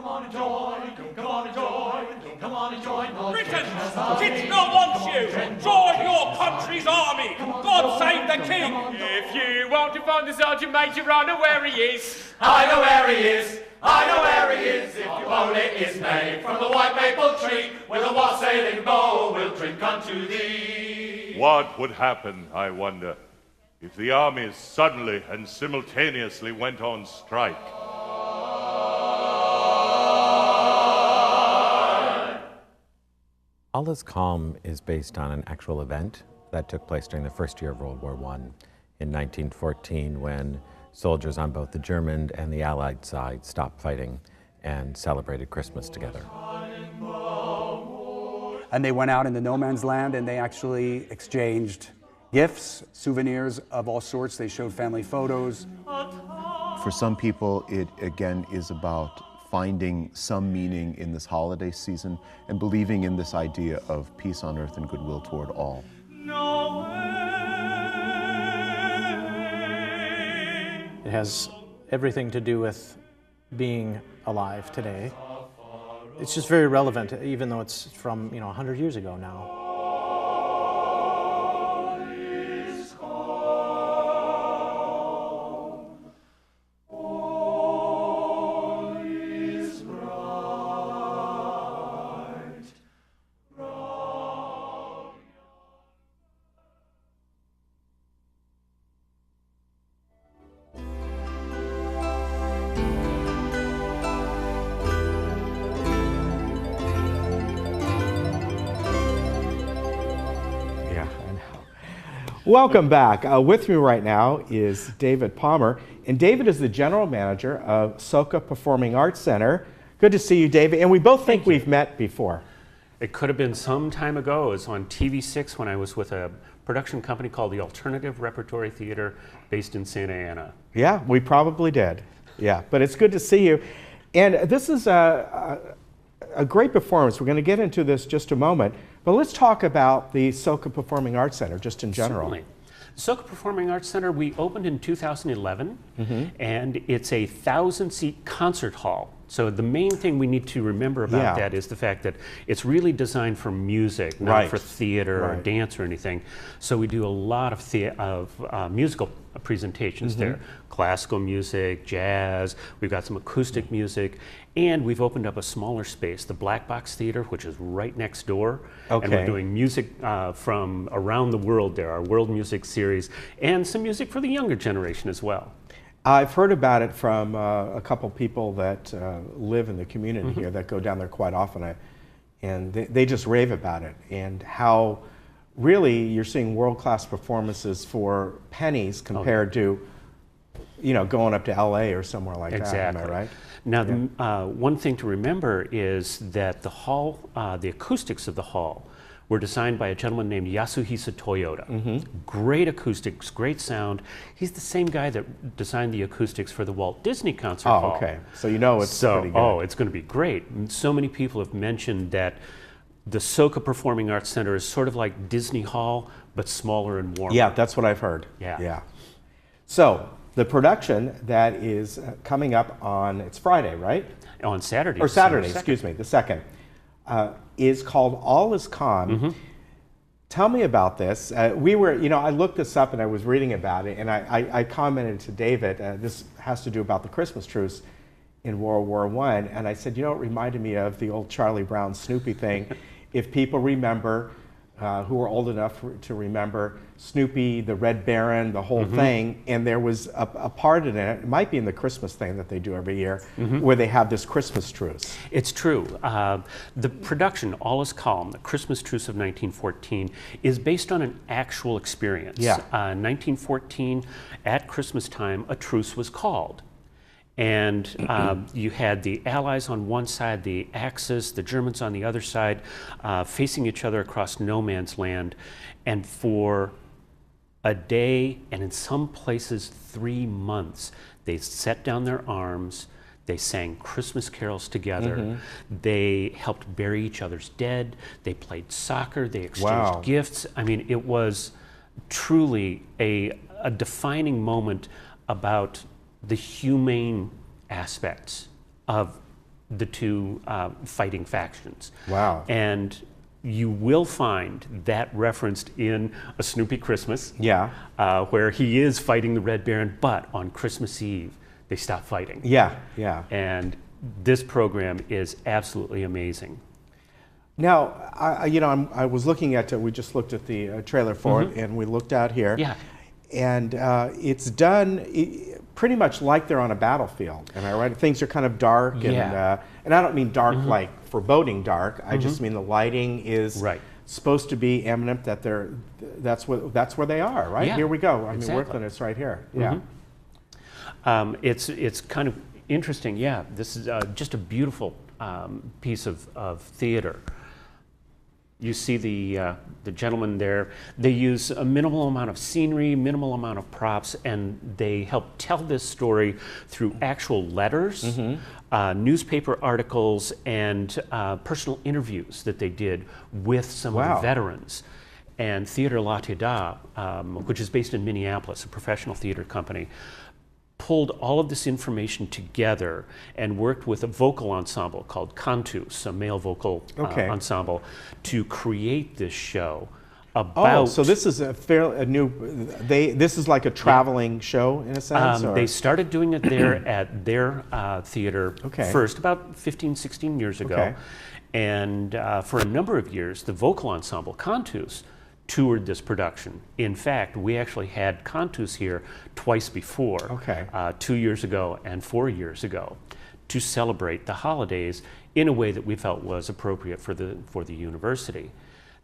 Come on and join, come on and join, come on and join. Britain, Kitchener wants you. Join your country's army. God save the king. If you want to find the sergeant major, I know where he is. I know where he is. I know where he is. If you only is made from the white maple tree, with a wassailing bow, we'll drink unto thee. What would happen, I wonder, if the armies suddenly and simultaneously went on strike? All Is Calm is based on an actual event that took place during the first year of World War I in 1914, when soldiers on both the German and the Allied side stopped fighting and celebrated Christmas together. And they went out into no man's land and they actually exchanged gifts, souvenirs of all sorts. They showed family photos. For some people, it again is about finding some meaning in this holiday season and believing in this idea of peace on earth and goodwill toward all. It has everything to do with being alive today. It's just very relevant, even though it's from 100 years ago now. Welcome back. With me right now is David Palmer, and David is the general manager of Soka Performing Arts Center. Good to see you, David. And we both think we've met before. It could have been some time ago. It was on TV6 when I was with a production company called the Alternative Repertory Theater based in Santa Ana. Yeah, we probably did. Yeah, but it's good to see you. And this is a great performance. We're going to get into this just a moment. But let's talk about the Soka Performing Arts Center, just in general. Certainly. The Soka Performing Arts Center, we opened in 2011, and it's a 1,000-seat concert hall. So the main thing we need to remember about that is the fact that it's really designed for music, not for theater or dance or anything. So we do a lot of musical presentations there. Classical music, jazz, we've got some acoustic music, and we've opened up a smaller space, the Black Box Theater, which is right next door. And we're doing music from around the world there, our World Music Series, and some music for the younger generation as well. I've heard about it from a couple people that live in the community here that go down there quite often, and they just rave about it, and how really you're seeing world-class performances for pennies compared to going up to LA or somewhere like that. Am I right? Now, one thing to remember is that the hall, the acoustics of the hall, were designed by a gentleman named Yasuhisa Toyota. Great acoustics, great sound. He's the same guy that designed the acoustics for the Walt Disney Concert Hall. Okay. So it's pretty good. Oh, it's going to be great. And so many people have mentioned that the Soka Performing Arts Center is sort of like Disney Hall, but smaller and warmer. Yeah, that's what I've heard. Yeah. So the production that is coming up on, it's Friday, right? On Saturday. Or Saturday, excuse me, the 2nd, is called All Is Calm. Tell me about this. I looked this up and I was reading about it, and I commented to David, this has to do about the Christmas truce in World War I, and I said, it reminded me of the old Charlie Brown Snoopy thing. If people remember, who are old enough to remember Snoopy, the Red Baron, the whole thing, and there was a part in it, it might be in the Christmas thing that they do every year, where they have this Christmas truce. It's true. The production, All Is Calm, the Christmas Truce of 1914, is based on an actual experience. 1914, at Christmas time, a truce was called. And you had the Allies on one side, the Axis, the Germans on the other side, facing each other across no man's land. And for a day, and in some places 3 months, they set down their arms, they sang Christmas carols together, they helped bury each other's dead, they played soccer, they exchanged gifts. I mean, it was truly a defining moment about the humane aspects of the two fighting factions. Wow. And you will find that referenced in A Snoopy Christmas, Yeah. Where he is fighting the Red Baron, but on Christmas Eve, they stop fighting. Yeah, yeah. And this program is absolutely amazing. Now, I was looking at, we just looked at the trailer for it, and we looked out here. Yeah. And it's done pretty much like they're on a battlefield. Am I right? Things are kind of dark, and I don't mean dark like foreboding dark. I just mean the lighting is supposed to be eminent that that's where they are, right? Yeah, here we go. I mean, exactly. Workland is right here. Yeah. It's kind of interesting. Yeah, this is just a beautiful piece of theater. You see the gentleman there. They use a minimal amount of scenery, minimal amount of props, and they help tell this story through actual letters, newspaper articles, and personal interviews that they did with some of the veterans. And Theater La Tiada, which is based in Minneapolis, a professional theater company, pulled all of this information together and worked with a vocal ensemble called Cantus, a male vocal ensemble, to create this show about... Oh, so this is this is like a traveling show in a sense? They started doing it there at their theater first, about 15, 16 years ago. And for a number of years, the vocal ensemble, Cantus, toured this production. In fact, we actually had Cantus here twice before, 2 years ago and 4 years ago, to celebrate the holidays in a way that we felt was appropriate for the university.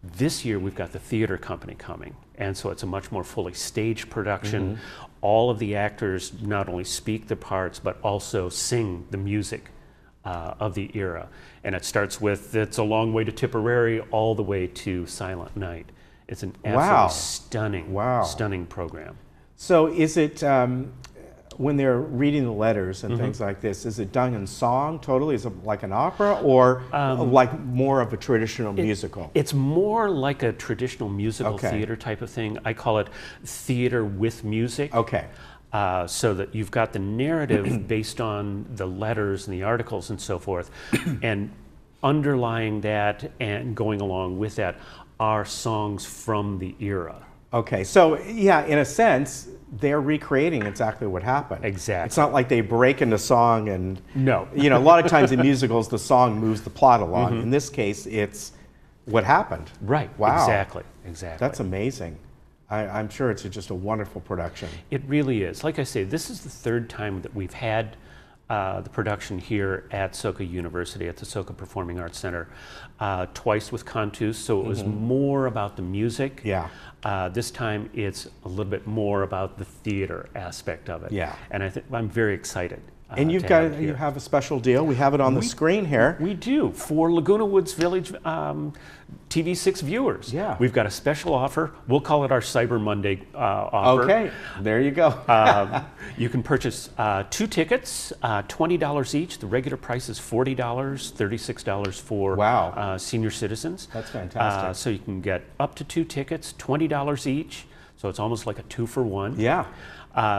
This year we've got the theater company coming, and so it's a much more fully staged production. All of the actors not only speak the parts, but also sing the music of the era. And it starts with It's a Long Way to Tipperary all the way to Silent Night. It's an absolutely stunning program. So is it, when they're reading the letters and things like this, is it done in song totally? Is it like an opera or like more of a traditional musical? It's more like a traditional musical theater type of thing. I call it theater with music. So that you've got the narrative based on the letters and the articles and so forth, and underlying that and going along with that are songs from the era. Okay, so yeah, in a sense, they're recreating exactly what happened. Exactly. It's not like they break into song and... No. You know, a lot of times in musicals, the song moves the plot along. In this case, it's what happened. Right, wow. Exactly. That's amazing. I'm sure it's just a wonderful production. It really is. Like I say, this is the third time that we've had the production here at Soka University, at the Soka Performing Arts Center, twice with Cantus, so it was more about the music. Yeah. This time it's a little bit more about the theater aspect of it. Yeah. And I'm very excited. And you have a special deal. We have it on the screen here. We do, for Laguna Woods Village TV6 viewers. Yeah. We've got a special offer. We'll call it our Cyber Monday offer. Okay, there you go. You can purchase 2 tickets, $20 each. The regular price is $40, $36 for senior citizens. That's fantastic. So you can get up to 2 tickets, $20 each. So it's almost like a 2-for-1. Yeah.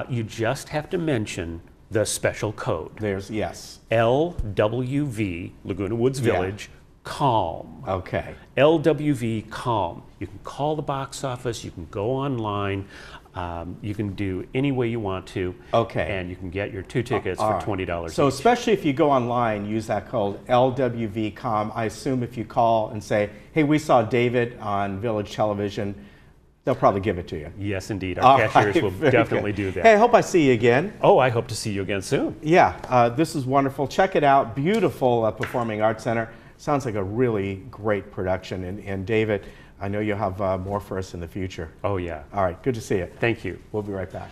You just have to mention the special code. There's, LWV, Laguna Woods Village, CALM. Okay. LWV CALM. You can call the box office, you can go online, you can do any way you want to. Okay. And you can get your 2 tickets for $20 So each. Especially if you go online, use that code LWV CALM. I assume if you call and say, hey, we saw David on Village Television, they'll probably give it to you. Yes, indeed. Our cashiers will definitely do that. Hey, I hope I see you again. Oh, I hope to see you again soon. Yeah, this is wonderful. Check it out. Beautiful Performing Arts Center. Sounds like a really great production. And David, I know you'll have more for us in the future. Oh, yeah. All right, good to see you. Thank you. We'll be right back.